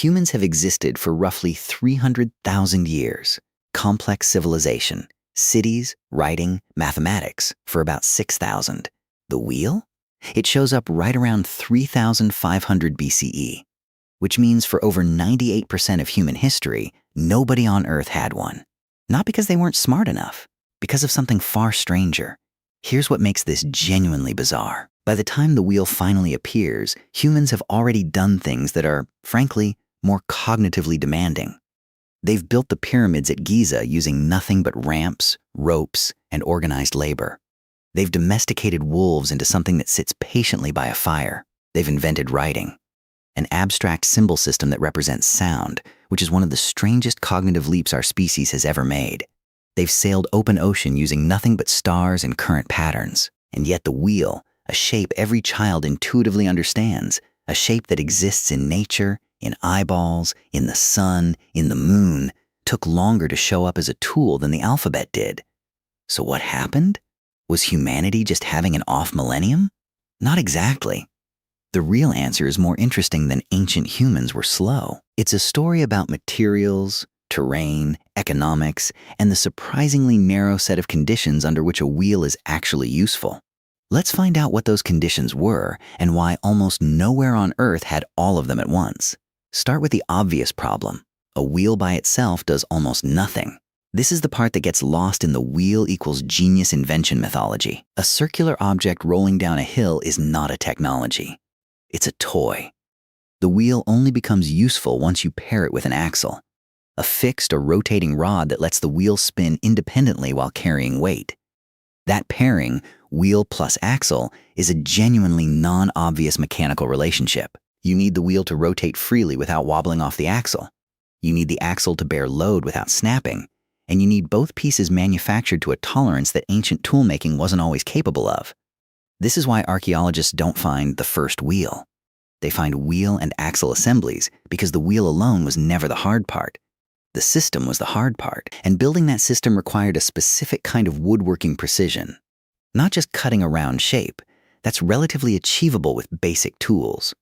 Humans have existed for roughly 300,000 years. Complex civilization, cities, writing, mathematics for about 6,000. The wheel? It shows up right around 3,500 BCE, which means for over 98% of human history, nobody on Earth had one. Not because they weren't smart enough, because of something far stranger. Here's what makes this genuinely bizarre. By the time the wheel finally appears, humans have already done things that are, frankly, more cognitively demanding. They've built the pyramids at Giza using nothing but ramps, ropes, and organized labor. They've domesticated wolves into something that sits patiently by a fire. They've invented writing, an abstract symbol system that represents sound, which is one of the strangest cognitive leaps our species has ever made. They've sailed open ocean using nothing but stars and current patterns. And yet the wheel, a shape every child intuitively understands, a shape that exists in nature, in eyeballs, in the sun, in the moon, took longer to show up as a tool than the alphabet did. So what happened? Was humanity just having an off millennium? Not exactly. The real answer is more interesting than ancient humans were slow. It's a story about materials, terrain, economics, and the surprisingly narrow set of conditions under which a wheel is actually useful. Let's find out what those conditions were and why almost nowhere on Earth had all of them at once. Start with the obvious problem. A wheel by itself does almost nothing. This is the part that gets lost in the wheel equals genius invention mythology. A circular object rolling down a hill is not a technology. It's a toy. The wheel only becomes useful once you pair it with an axle, a fixed or rotating rod that lets the wheel spin independently while carrying weight. That pairing, wheel plus axle, is a genuinely non-obvious mechanical relationship. You need the wheel to rotate freely without wobbling off the axle. You need the axle to bear load without snapping. And you need both pieces manufactured to a tolerance that ancient toolmaking wasn't always capable of. This is why archaeologists don't find the first wheel. They find wheel and axle assemblies because the wheel alone was never the hard part. The system was the hard part, and building that system required a specific kind of woodworking precision. Not just cutting a round shape. That's relatively achievable with basic tools.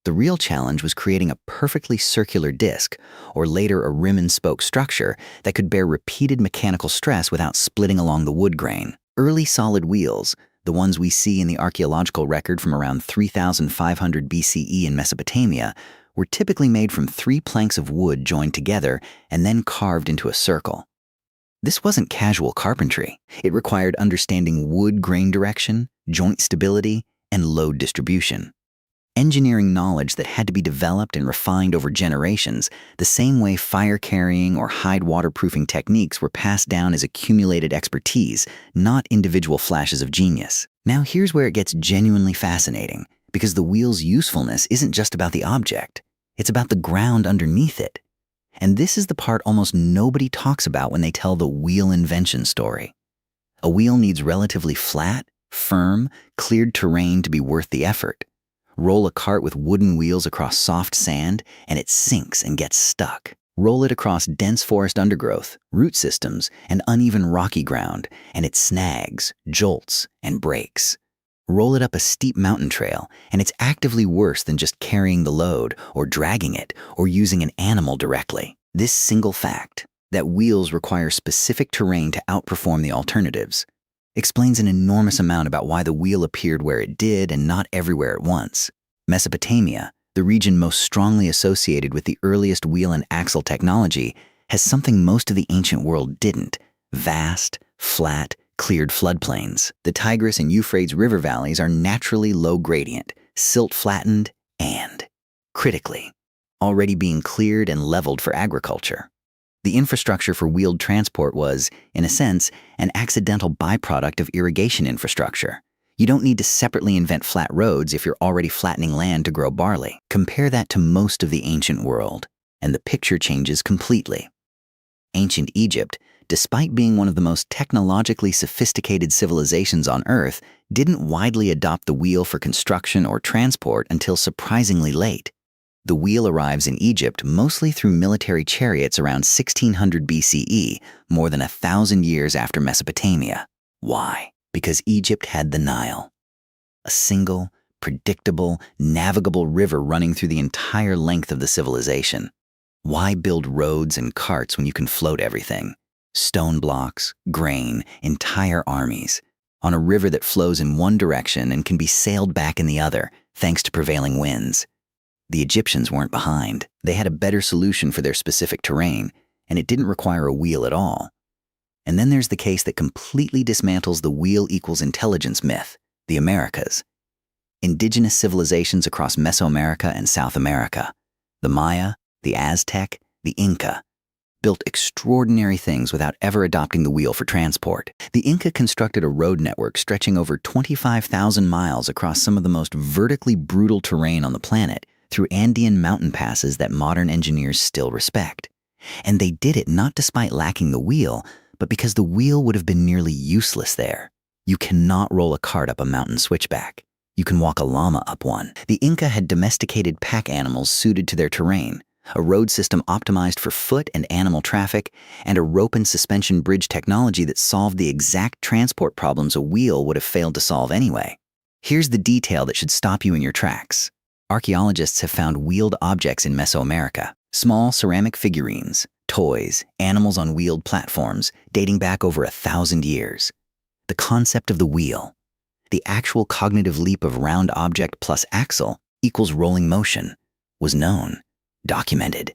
The real challenge was creating a perfectly circular disc, or later a rim and spoke structure, that could bear repeated mechanical stress without splitting along the wood grain. Early solid wheels, the ones we see in the archaeological record from around 3,500 BCE in Mesopotamia, were typically made from 3 planks of wood joined together and then carved into a circle. This wasn't casual carpentry. It required understanding wood grain direction, joint stability, and load distribution. Engineering knowledge that had to be developed and refined over generations, the same way fire-carrying or hide waterproofing techniques were passed down as accumulated expertise, not individual flashes of genius. Now here's where it gets genuinely fascinating, because the wheel's usefulness isn't just about the object. It's about the ground underneath it. And this is the part almost nobody talks about when they tell the wheel invention story. A wheel needs relatively flat, firm, cleared terrain to be worth the effort. Roll a cart with wooden wheels across soft sand, and it sinks and gets stuck. Roll it across dense forest undergrowth, root systems, and uneven rocky ground, and it snags, jolts, and breaks. Roll it up a steep mountain trail, and it's actively worse than just carrying the load, or dragging it, or using an animal directly. This single fact, that wheels require specific terrain to outperform the alternatives, explains an enormous amount about why the wheel appeared where it did and not everywhere at once. Mesopotamia, the region most strongly associated with the earliest wheel and axle technology, has something most of the ancient world didn't: vast, flat, cleared floodplains. The Tigris and Euphrates river valleys are naturally low gradient, silt-flattened, and, critically, already being cleared and leveled for agriculture. The infrastructure for wheeled transport was, in a sense, an accidental byproduct of irrigation infrastructure. You don't need to separately invent flat roads if you're already flattening land to grow barley. Compare that to most of the ancient world, and the picture changes completely. Ancient Egypt, despite being one of the most technologically sophisticated civilizations on Earth, didn't widely adopt the wheel for construction or transport until surprisingly late. The wheel arrives in Egypt mostly through military chariots around 1600 BCE, more than 1,000 years after Mesopotamia. Why? Because Egypt had the Nile. A single, predictable, navigable river running through the entire length of the civilization. Why build roads and carts when you can float everything? Stone blocks, grain, entire armies, on a river that flows in one direction and can be sailed back in the other, thanks to prevailing winds. The Egyptians weren't behind. They had a better solution for their specific terrain, and it didn't require a wheel at all. And then there's the case that completely dismantles the wheel equals intelligence myth, the Americas. Indigenous civilizations across Mesoamerica and South America, the Maya, the Aztec, the Inca, built extraordinary things without ever adopting the wheel for transport. The Inca constructed a road network stretching over 25,000 miles across some of the most vertically brutal terrain on the planet, through Andean mountain passes that modern engineers still respect. And they did it not despite lacking the wheel, but because the wheel would have been nearly useless there. You cannot roll a cart up a mountain switchback. You can walk a llama up one. The Inca had domesticated pack animals suited to their terrain, a road system optimized for foot and animal traffic, and a rope and suspension bridge technology that solved the exact transport problems a wheel would have failed to solve anyway. Here's the detail that should stop you in your tracks. Archaeologists have found wheeled objects in Mesoamerica, small ceramic figurines, toys, animals on wheeled platforms, dating back over 1,000 years. The concept of the wheel, the actual cognitive leap of round object plus axle equals rolling motion, was known, documented,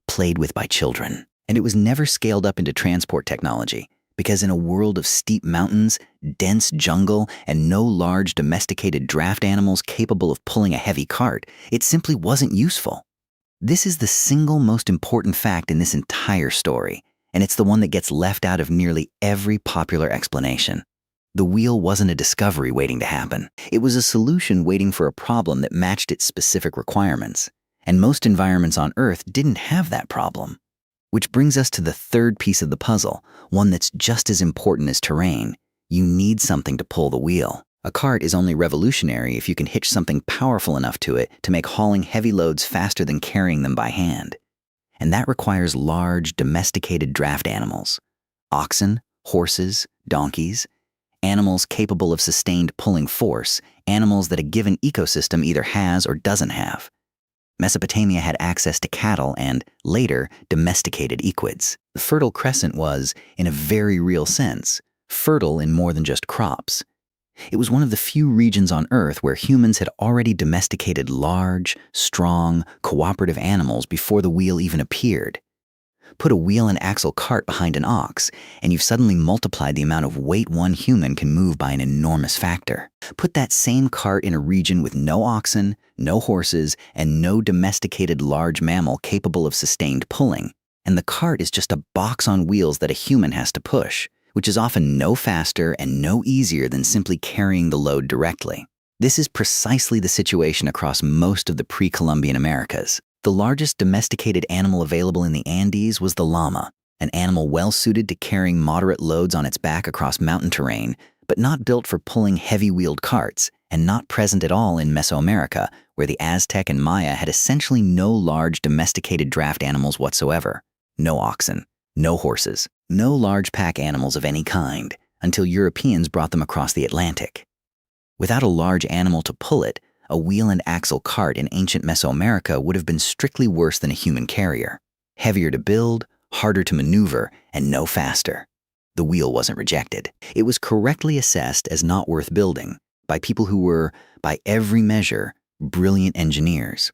played with by children. And it was never scaled up into transport technology, because in a world of steep mountains, dense jungle, and no large domesticated draft animals capable of pulling a heavy cart, it simply wasn't useful. This is the single most important fact in this entire story, and it's the one that gets left out of nearly every popular explanation. The wheel wasn't a discovery waiting to happen. It was a solution waiting for a problem that matched its specific requirements. And most environments on Earth didn't have that problem. Which brings us to the third piece of the puzzle, one that's just as important as terrain. You need something to pull the wheel. A cart is only revolutionary if you can hitch something powerful enough to it to make hauling heavy loads faster than carrying them by hand. And that requires large, domesticated draft animals. Oxen, horses, donkeys, animals capable of sustained pulling force, animals that a given ecosystem either has or doesn't have. Mesopotamia had access to cattle and, later, domesticated equids. The Fertile Crescent was, in a very real sense, fertile in more than just crops. It was one of the few regions on Earth where humans had already domesticated large, strong, cooperative animals before the wheel even appeared. Put a wheel and axle cart behind an ox, and you've suddenly multiplied the amount of weight one human can move by an enormous factor. Put that same cart in a region with no oxen, no horses, and no domesticated large mammal capable of sustained pulling, and the cart is just a box on wheels that a human has to push, which is often no faster and no easier than simply carrying the load directly. This is precisely the situation across most of the pre-Columbian Americas. The largest domesticated animal available in the Andes was the llama, an animal well-suited to carrying moderate loads on its back across mountain terrain, but not built for pulling heavy-wheeled carts, and not present at all in Mesoamerica, where the Aztec and Maya had essentially no large domesticated draft animals whatsoever. No oxen, no horses, no large pack animals of any kind, until Europeans brought them across the Atlantic. Without a large animal to pull it, a wheel and axle cart in ancient Mesoamerica would have been strictly worse than a human carrier. Heavier to build, harder to maneuver, and no faster. The wheel wasn't rejected. It was correctly assessed as not worth building by people who were, by every measure, brilliant engineers.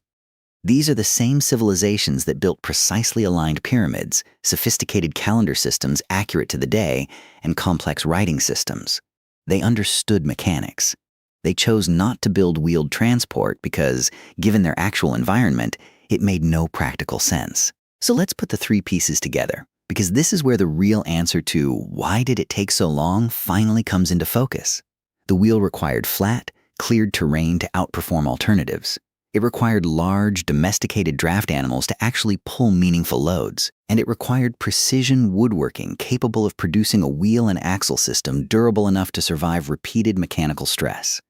These are the same civilizations that built precisely aligned pyramids, sophisticated calendar systems accurate to the day, and complex writing systems. They understood mechanics. They chose not to build wheeled transport because, given their actual environment, it made no practical sense. So let's put the three pieces together, because this is where the real answer to why did it take so long finally comes into focus. The wheel required flat, cleared terrain to outperform alternatives. It required large, domesticated draft animals to actually pull meaningful loads, and it required precision woodworking capable of producing a wheel and axle system durable enough to survive repeated mechanical stress.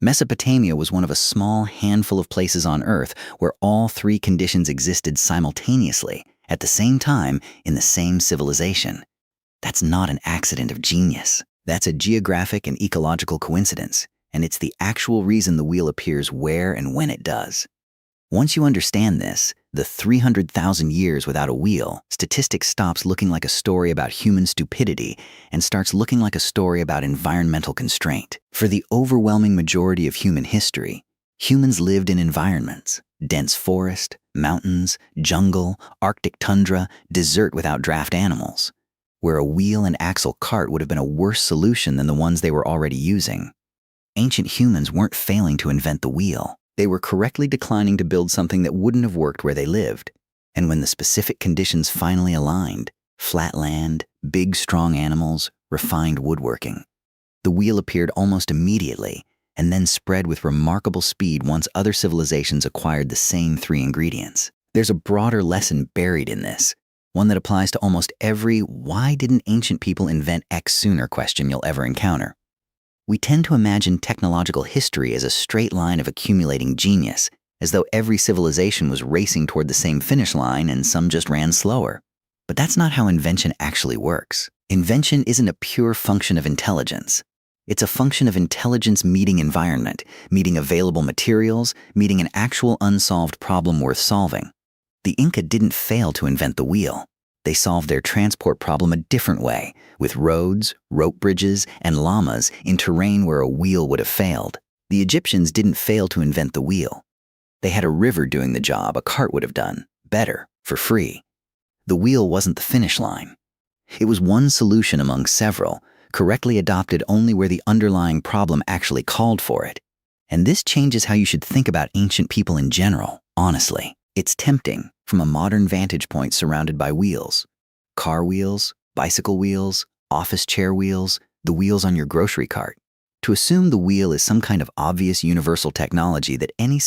Mesopotamia was one of a small handful of places on Earth where all three conditions existed simultaneously, at the same time, in the same civilization. That's not an accident of genius. That's a geographic and ecological coincidence, and it's the actual reason the wheel appears where and when it does. Once you understand this, the 300,000 years without a wheel, statistics stops looking like a story about human stupidity and starts looking like a story about environmental constraint. For the overwhelming majority of human history, humans lived in environments: dense forest, mountains, jungle, Arctic tundra, desert without draft animals, where a wheel and axle cart would have been a worse solution than the ones they were already using. Ancient humans weren't failing to invent the wheel. They were correctly declining to build something that wouldn't have worked where they lived. And when the specific conditions finally aligned, flat land, big strong animals, refined woodworking, the wheel appeared almost immediately and then spread with remarkable speed once other civilizations acquired the same three ingredients. There's a broader lesson buried in this, one that applies to almost every "why didn't ancient people invent X sooner" question you'll ever encounter. We tend to imagine technological history as a straight line of accumulating genius, as though every civilization was racing toward the same finish line and some just ran slower. But that's not how invention actually works. Invention isn't a pure function of intelligence. It's a function of intelligence meeting environment, meeting available materials, meeting an actual unsolved problem worth solving. The Inca didn't fail to invent the wheel. They solved their transport problem a different way, with roads, rope bridges, and llamas in terrain where a wheel would have failed. The Egyptians didn't fail to invent the wheel. They had a river doing the job a cart would have done, better, for free. The wheel wasn't the finish line. It was one solution among several, correctly adopted only where the underlying problem actually called for it. And this changes how you should think about ancient people in general, honestly. It's tempting, from a modern vantage point surrounded by wheels. Car wheels, bicycle wheels, office chair wheels, the wheels on your grocery cart. To assume the wheel is some kind of obvious universal technology that any